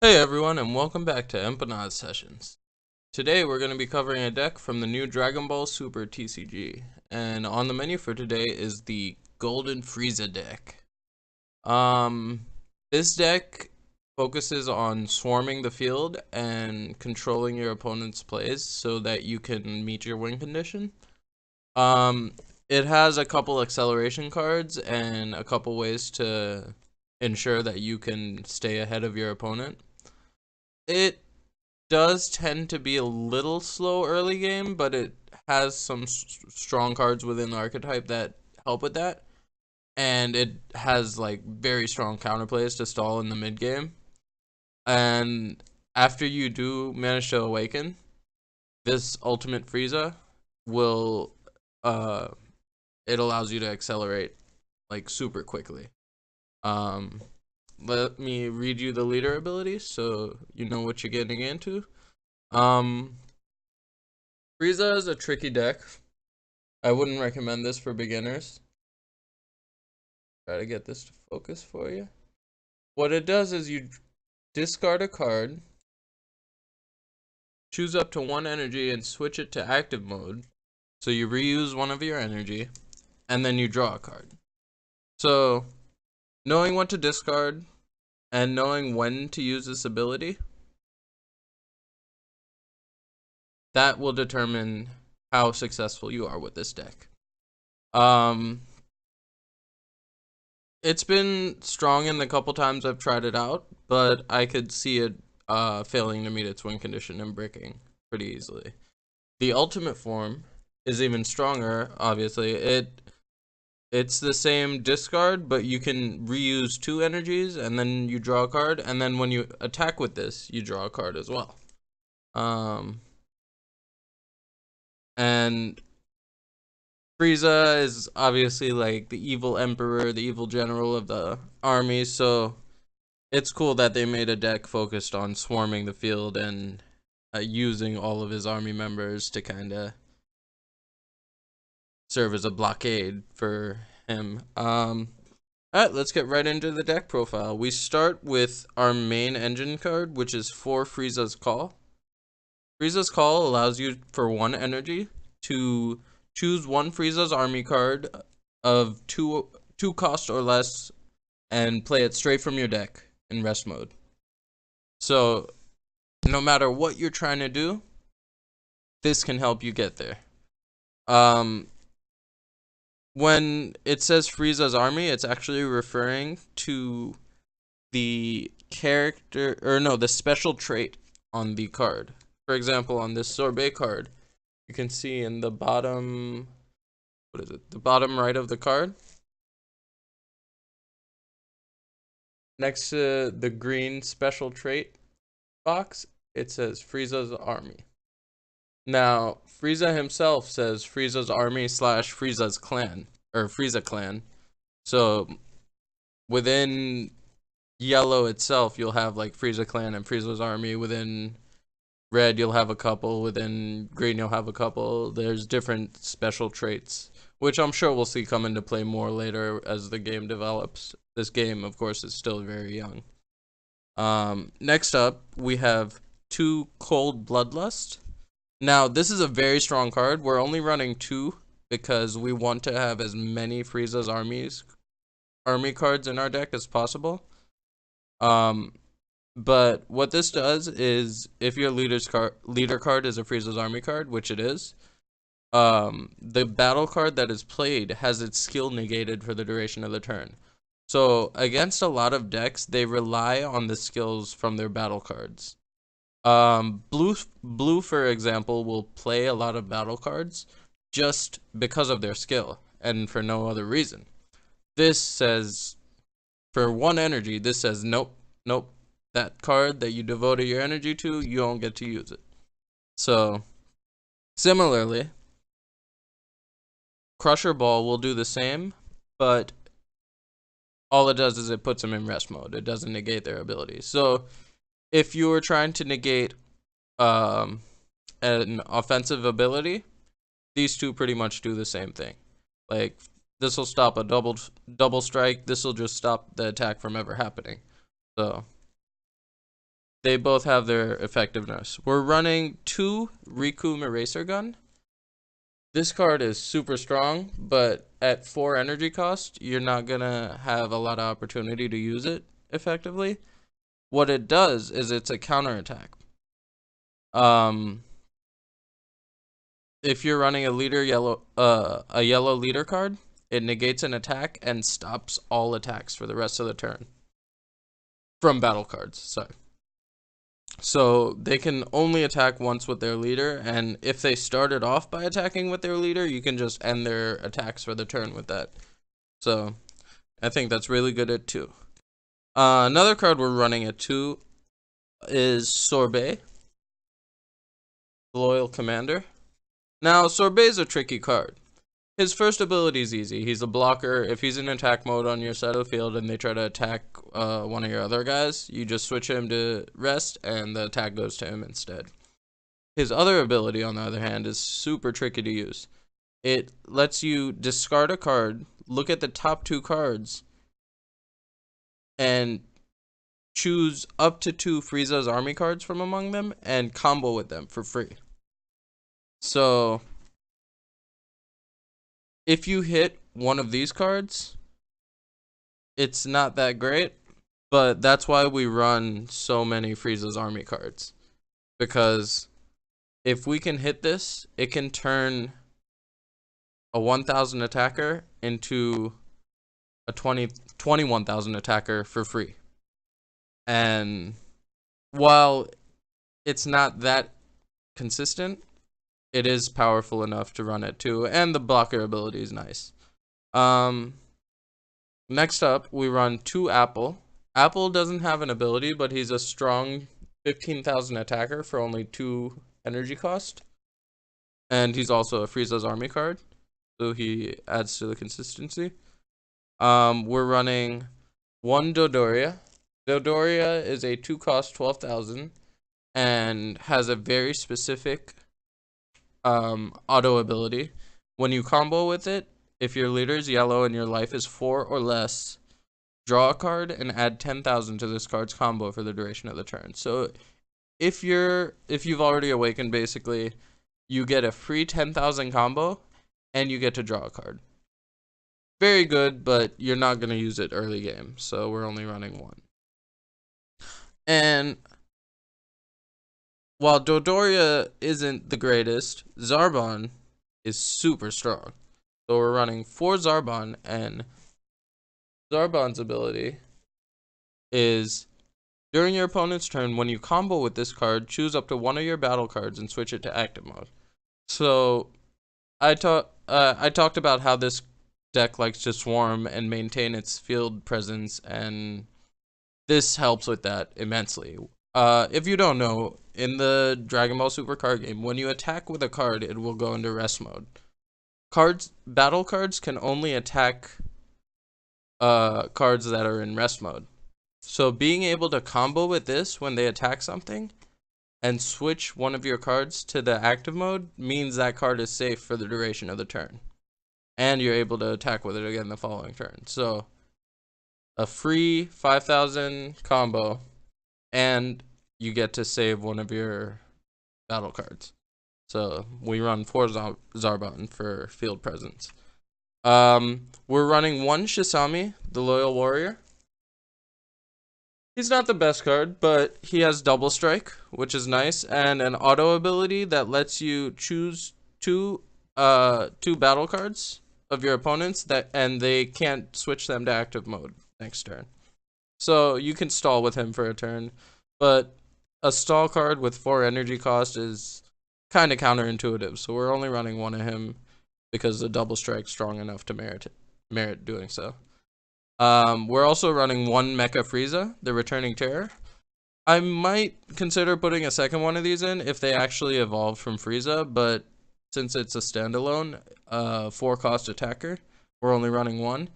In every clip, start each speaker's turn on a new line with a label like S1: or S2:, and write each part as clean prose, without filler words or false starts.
S1: Hey everyone, and welcome back to Empanada Sessions. Today we're going to be covering a deck from the new Dragon Ball Super TCG, and on the menu for today is the Golden Frieza deck. This deck focuses on swarming the field and controlling your opponent's plays so that you can meet your win condition. Um, it has a couple acceleration cards and a couple ways to ensure that you can stay ahead of your opponent. It does tend to be a little slow early game, but it has some strong cards within the archetype that help with that. And it has like very strong counterplays to stall in the mid game. And after you do manage to awaken, this ultimate Frieza will uh it allows you to accelerate like super quickly. Um Let me read you the leader abilities so you know what you're getting into. Um Frieza is a tricky deck. I wouldn't recommend this for beginners. Try to get this to focus for you. What it does is you discard a card, choose up to one energy and switch it to active mode. So you reuse one of your energy, and then you draw a card. So knowing what to discard and knowing when to use this ability, that will determine how successful you are with this deck. It's been strong in the couple times I've tried it out, but I could see it failing to meet its win condition and breaking pretty easily. The ultimate form is even stronger, obviously. It's the same discard, but you can reuse two energies and then you draw a card, and then when you attack with this, you draw a card as well. And Frieza is obviously like the evil emperor, the evil general of the army, so it's cool that they made a deck focused on swarming the field and using all of his army members to kind of serve as a blockade for him. Alright, let's get right into the deck profile. We start with our main engine card, which is for Frieza's Call. Frieza's Call allows you for one energy to choose one Frieza's army card of two cost or less and play it straight from your deck in rest mode. So no matter what you're trying to do, this can help you get there. When it says Frieza's army, it's actually referring to the character, or no, the special trait on the card. For example, on this sorbet card, you can see in the bottom, what is it? The bottom right of the card, next to the green special trait box, it says Frieza's army. Now, Frieza himself says Frieza's army / Frieza's clan, or Frieza clan. So within yellow itself, you'll have like Frieza clan and Frieza's army. Within red, you'll have a couple. Within green, you'll have a couple. There's different special traits, which I'm sure we'll see come into play more later as the game develops. This game, of course, is still very young. Next up, we have 2 Cold Bloodlust. Now, this is a very strong card. We're only running 2 because we want to have as many Frieza's army cards in our deck as possible. But what this does is if your leader card is a Frieza's army card, which it is, the battle card that is played has its skill negated for the duration of the turn. So against a lot of decks, they rely on the skills from their battle cards. Blue, for example, will play a lot of battle cards just because of their skill and for no other reason. This says, for one energy, this says, nope, nope, that card that you devoted your energy to, you don't get to use it. So, similarly, Crusher Ball will do the same, but all it does is it puts them in rest mode. It doesn't negate their abilities. So, if you were trying to negate an offensive ability, these two pretty much do the same thing. Like, this will stop a double strike. This will just stop the attack from ever happening. So they both have their effectiveness. We're running 2 Riku Eraser Gun. This card is super strong, but at 4 energy cost, you're not gonna have a lot of opportunity to use it effectively. What it does is it's a counterattack. If you're running a yellow leader card, it negates an attack and stops all attacks for the rest of the turn. From battle cards, sorry. So they can only attack once with their leader, and if they started off by attacking with their leader, you can just end their attacks for the turn with that. So I think that's really good at 2. Another card we're running at 2 is Sorbet, Loyal Commander. Now, Sorbet's a tricky card. His first ability is easy. He's a blocker. If he's in attack mode on your side of the field and they try to attack one of your other guys, you just switch him to rest and the attack goes to him instead. His other ability, on the other hand, is super tricky to use. It lets you discard a card, look at the top 2 cards, and choose up to 2 Frieza's army cards from among them and combo with them for free. So if you hit one of these cards, it's not that great, but that's why we run so many Frieza's army cards. Because if we can hit this, it can turn a 1,000 attacker into a 21,000 attacker for free. And while it's not that consistent, it is powerful enough to run it too, and the blocker ability is nice. Next up, we run 2 Apple. Apple doesn't have an ability, but he's a strong 15,000 attacker for only 2 energy cost. And he's also a Frieza's army card, so he adds to the consistency. We're running 1 Dodoria. Dodoria is a 2 cost 12,000 and has a very specific auto ability. When you combo with it, if your leader is yellow and your life is 4 or less, draw a card and add 10,000 to this card's combo for the duration of the turn. So if you've already awakened, basically, you get a free 10,000 combo and you get to draw a card. Very good, but you're not going to use it early game, so we're only running 1. And while Dodoria isn't the greatest, Zarbon is super strong. So we're running 4 Zarbon, and Zarbon's ability is during your opponent's turn, when you combo with this card, choose up to 1 of your battle cards and switch it to active mode. So I talked about how this deck likes to swarm and maintain its field presence, and this helps with that immensely. If you don't know, in the Dragon Ball Super card game, when you attack with a card, it will go into rest mode. Battle cards can only attack cards that are in rest mode. So being able to combo with this when they attack something and switch one of your cards to the active mode means that card is safe for the duration of the turn. And you're able to attack with it again the following turn. So a free 5,000 combo, and you get to save one of your battle cards. So we run 4 Zarbon for field presence. We're running 1 Shisami, the Loyal Warrior. He's not the best card, but he has double strike, which is nice, and an auto ability that lets you choose two battle cards of your opponents and they can't switch them to active mode next turn. So you can stall with him for a turn, but a stall card with 4 energy cost is kind of counterintuitive. So we're only running 1 of him because the double strike's strong enough to merit doing so. We're also running 1 Mecha Frieza, the Returning Terror. I might consider putting a second one of these in if they actually evolve from Frieza, but since it's a standalone 4-cost attacker, we're only running 1.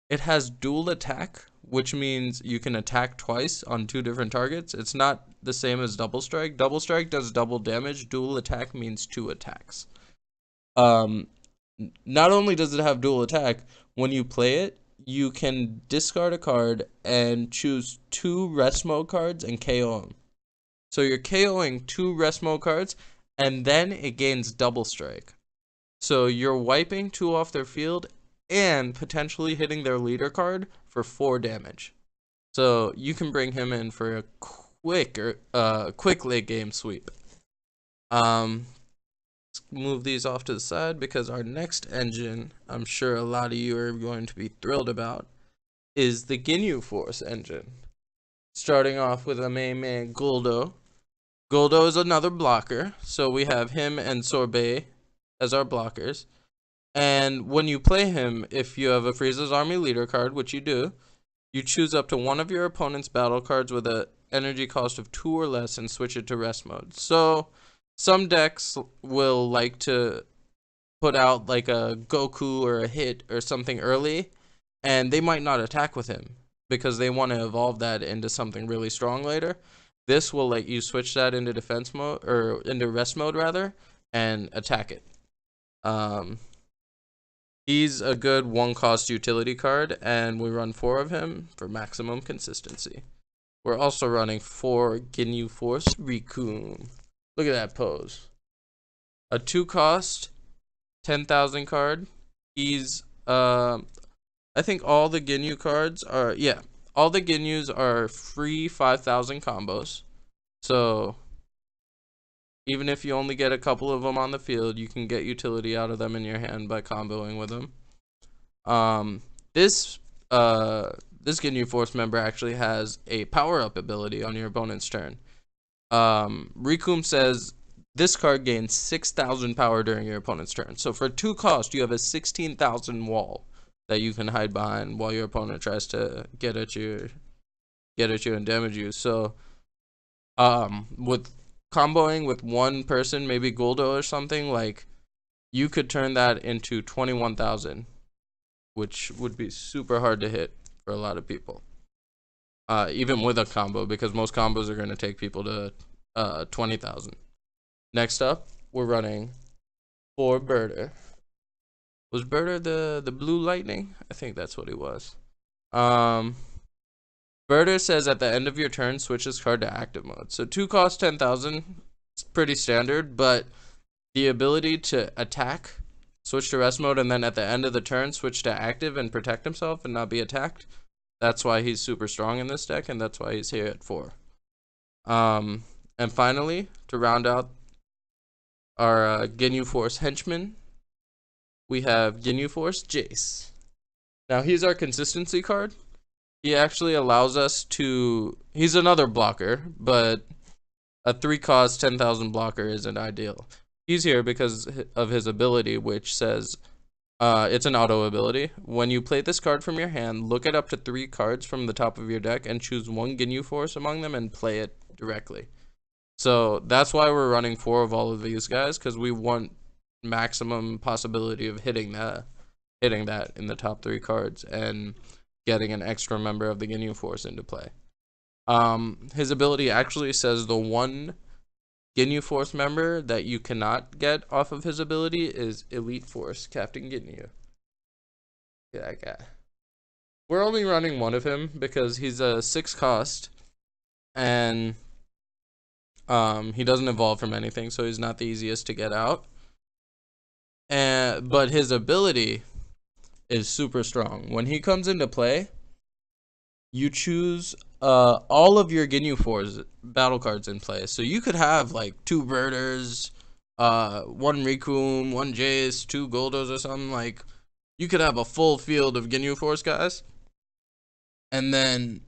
S1: It has dual attack, which means you can attack twice on 2 different targets. It's not the same as double strike. Double strike does double damage. Dual attack means 2 attacks. Not only does it have dual attack, when you play it, you can discard a card and choose 2 rest mode cards and KO them. So you're KOing 2 rest mode cards, and then it gains double strike. So you're wiping 2 off their field and potentially hitting their leader card for 4 damage. So you can bring him in for a quick late game sweep. Let's move these off to the side because our next engine, I'm sure a lot of you are going to be thrilled about, is the Ginyu Force engine. Starting off with a main man, Guldo. Guldo is another blocker, so we have him and Sorbet as our blockers. And when you play him, if you have a Frieza's Army leader card, which you do, you choose up to one of your opponent's battle cards with an energy cost of 2 or less and switch it to rest mode. So some decks will like to put out like a Goku or a Hit or something early, and they might not attack with him because they want to evolve that into something really strong later. This will let you switch that into defense mode, or into rest mode rather, and attack it. He's a good 1-cost utility card, and we run 4 of him for maximum consistency. We're also running 4 Ginyu Force Rikum. Look at that pose. A 2-cost, 10,000 card. He's, I think all the Ginyu cards are, yeah, all the Ginyus are free 5,000 combos. So even if you only get a couple of them on the field, you can get utility out of them in your hand by comboing with them. This Ginyu Force member actually has a power-up ability on your opponent's turn. Rikum says this card gains 6,000 power during your opponent's turn. So for 2 cost, you have a 16,000 wall that you can hide behind while your opponent tries to get at you and damage you. So with comboing with one person, maybe Guldo or something, like, you could turn that into 21,000, which would be super hard to hit for a lot of people, even with a combo, because most combos are going to take people to 20,000. Next up, we're running 4 Birder. Was Birder the blue lightning? I think that's what he was. Birder says at the end of your turn, switch this card to active mode. So 2 cost 10,000. It's pretty standard, but the ability to attack, switch to rest mode, and then at the end of the turn, switch to active and protect himself and not be attacked. That's why he's super strong in this deck, and that's why he's here at 4. And finally, to round out our Ginyu Force henchman, we have Ginyu Force Jace. Now, he's our consistency card. He actually allows us to, he's another blocker, but a 3-cost 10,000 blocker isn't ideal. He's here because of his ability, which says, it's an auto ability. When you play this card from your hand, look at up to 3 cards from the top of your deck and choose 1 Ginyu Force among them and play it directly. So that's why we're running 4 of all of these guys, because we want maximum possibility of hitting that in the top 3 cards and getting an extra member of the Ginyu Force into play. His ability actually says the one Ginyu Force member that you cannot get off of his ability is Elite Force Captain Ginyu. That guy. We're only running 1 of him because he's a 6-cost, and he doesn't evolve from anything, so he's not the easiest to get out. But his ability is super strong. When he comes into play, you choose all of your Ginyu Force battle cards in play. So you could have like 2 Birders, 1 Rikum, 1 Jace, 2 Goldos or something. Like, you could have a full field of Ginyu Force guys, and then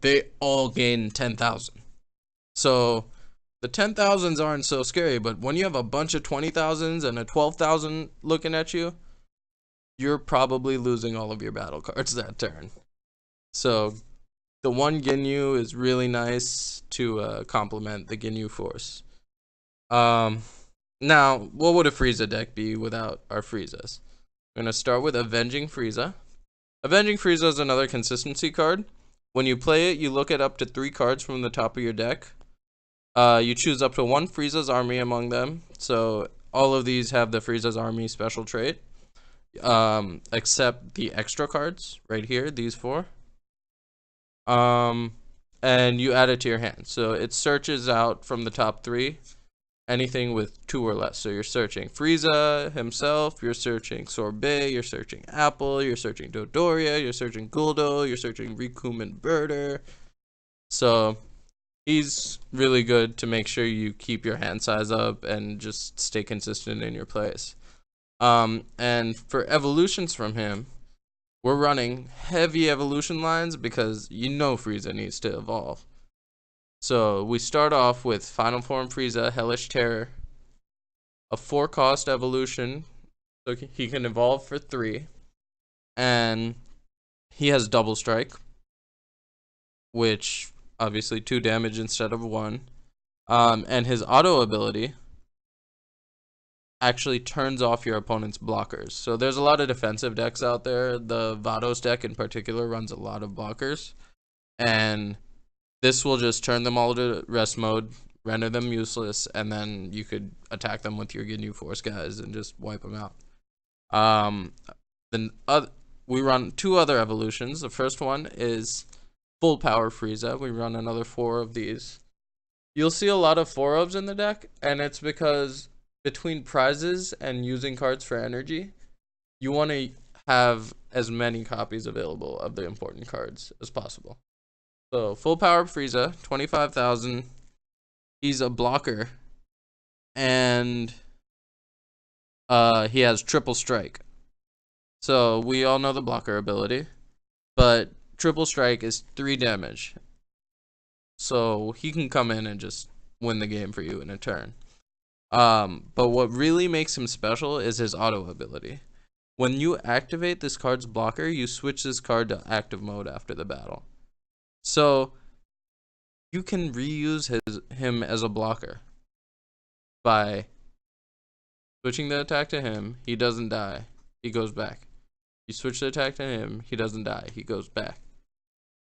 S1: they all gain 10,000. So the 10,000s aren't so scary, but when you have a bunch of 20,000s and a 12,000 looking at you, you're probably losing all of your battle cards that turn. So the 1 Ginyu is really nice to complement the Ginyu Force. Now, what would a Frieza deck be without our Friezas? I'm going to start with Avenging Frieza. Avenging Frieza is another consistency card. When you play it, you look at up to 3 cards from the top of your deck. You choose up to 1 Frieza's Army among them. So all of these have the Frieza's Army special trait. Except the extra cards right here, these 4. and you add it to your hand. So it searches out from the top 3 anything with 2 or less. So you're searching Frieza himself, you're searching Sorbet, you're searching Apple, you're searching Dodoria, you're searching Guldo, you're searching Rikumen Birder. So he's really good to make sure you keep your hand size up and just stay consistent in your plays. And for evolutions from him, we're running heavy evolution lines because you know Frieza needs to evolve. So we start off with Final Form Frieza, Hellish Terror, a 4-cost evolution, so he can evolve for 3, and he has Double Strike, which obviously 2 damage instead of 1, and his auto ability actually turns off your opponent's blockers. So there's a lot of defensive decks out there. The Vados deck in particular runs a lot of blockers, and this will just turn them all to rest mode, render them useless, and then you could attack them with your Ginyu Force guys and just wipe them out. We run 2 other evolutions. The first one is Full Power Frieza. We run another 4 of these. You'll see a lot of 4-ofs in the deck, and it's because between prizes and using cards for energy, you want to have as many copies available of the important cards as possible. So Full Power Frieza, 25,000. He's a blocker, and he has Triple Strike. So we all know the blocker ability, but Triple Strike is 3 damage. So he can come in and just win the game for you in a turn. But what really makes him special is his auto ability. When you activate this card's blocker, you switch this card to active mode after the battle. So you can reuse him as a blocker by switching the attack to him. He doesn't die. He goes back. You switch the attack to him. He doesn't die. He goes back.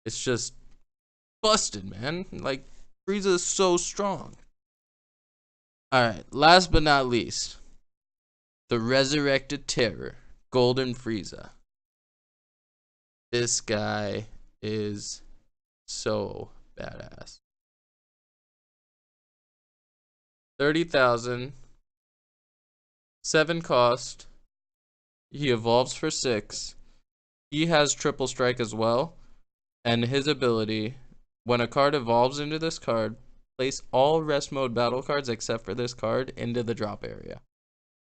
S1: It's just busted, man. Like, Frieza is so strong. Alright, last but not least, the Resurrected Terror, Golden Frieza. This guy is so badass. 30,000, 7 cost. He evolves for 6. He has Triple Strike as well, and his ability, when a card evolves into this card, place all rest mode battle cards except for this card into the drop area.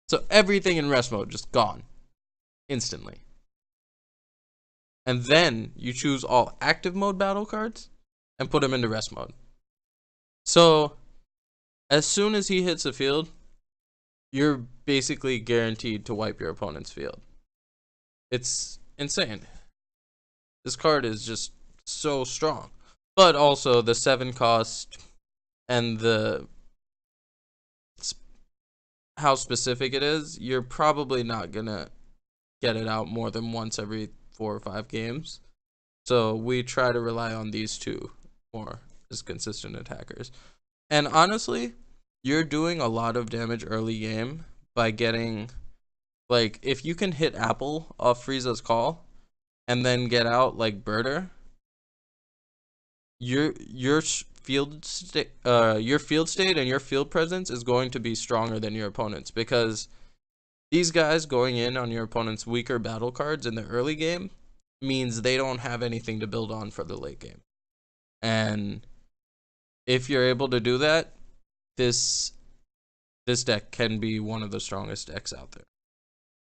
S1: So everything in rest mode just gone instantly. And then you choose all active mode battle cards and put them into rest mode. So as soon as he hits the field, you're basically guaranteed to wipe your opponent's field. It's insane. This card is just so strong. But also the 7 cost and how specific it is, you're probably not gonna get it out more than once every 4 or 5 games. So we try to rely on these 2 more as consistent attackers. And honestly, you're doing a lot of damage early game by getting, like, if you can hit Apple off Frieza's call and then get out like Birder, your field state and your field presence is going to be stronger than your opponent's, because these guys going in on your opponent's weaker battle cards in the early game means they don't have anything to build on for the late game. And if you're able to do that, this deck can be one of the strongest decks out there.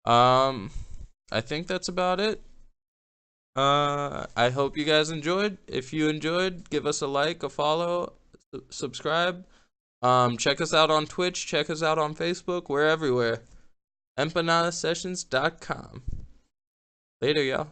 S1: I think that's about it. I hope you guys enjoyed. If you enjoyed, give us a like, a follow, subscribe. Check us out on Twitch, check us out on Facebook. We're everywhere. empanadasessions.com. Later, y'all.